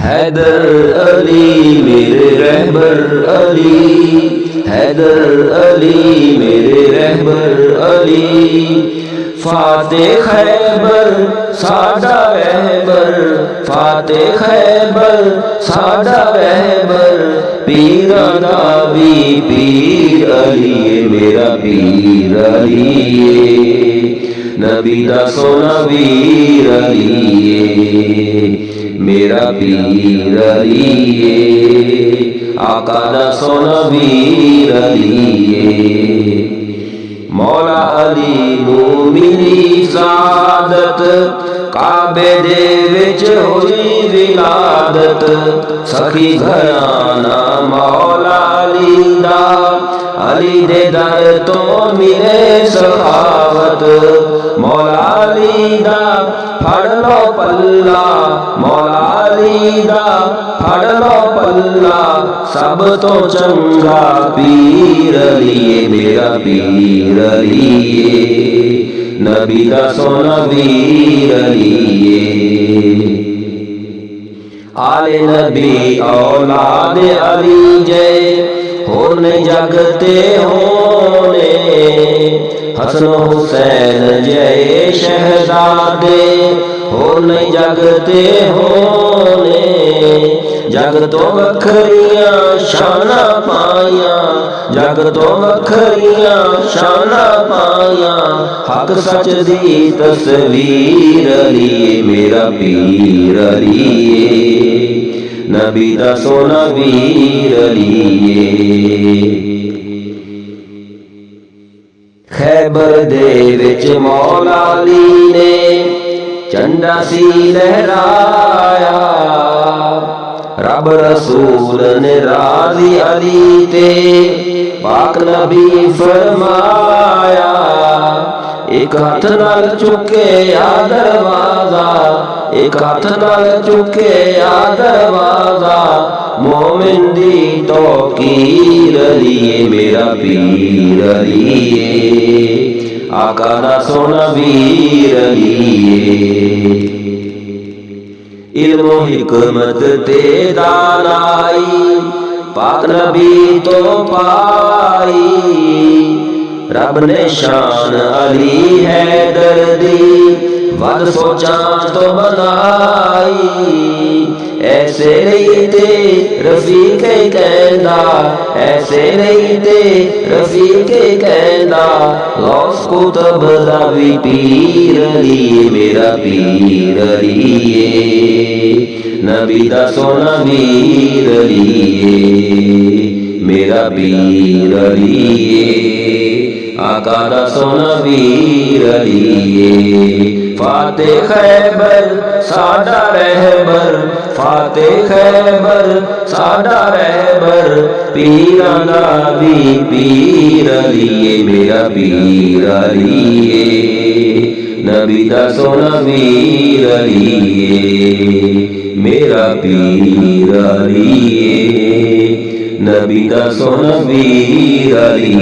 हैदर अली मेरे रहबर अली, हैदर अली मेरे रहबर अली। फाते खैबर साडा रहबर, फाते खैबर साडा रहबर। पीरा दा भी पीर अली मेरा पीर अली, नबी दा सोना वीर अली मेरा पीर अली, आका दा सोना वीर अली। मौला अली नू मिली सादत, काबे दे विच हुई विलादत। सखी घराना मौला अली दा, अली दे दर तो मिले सखावत। मौला अली दा फड़ लो पल्ला, मौला अली दा फड़ लो पल्ला। सब तो चंगा पीर अली मेरा पीर अली, नबी दा सोना वीर अली। आले नबी औलाद अली जय, होने जगते होने। हसन हुसैन जय शहजादे, होने जगते होने। जग तो वखरियां शाना पाया, जग तो वखरियां शाना पाया। हक सच दी तस्वीर अली मेरा पीर अली, नबी दा सोना वीर अली। खैबर दे विच मौला अली ने झंडा सी लहराया। रब रसूल ने राजी अली ते पाक नबी फरमाया। एक हाथ नाल चुके आ दरवाजा, एक हाथ नाल चुके आ दरवाजा। मोमिन दी तौकीर अली मेरा पीर अली, आका दा सोना वीर अली। इल्म हिकमत ते दानाई पाक नबी तो पाई। रब ने शान अली हैदर दी वद सोचा तो बनाई। ऐसे नहीं ते रफीके कहंदा, ऐसे नहीं ते रफीके कहंदा। गौस कुतुब दा भी पीर अली मेरा पीर अली, नबी दा सोना वीर अली मेरा पीर अली, आका दा सोना वीर अली। फाते खैबर साडा रहबर, फाते खैबर साडा रहबर। पीरा दा भी पीर अली मेरा पीर अली, नबी दा सोना वीर अली मेरा पीर अली, नबी दा सोना वीर अली।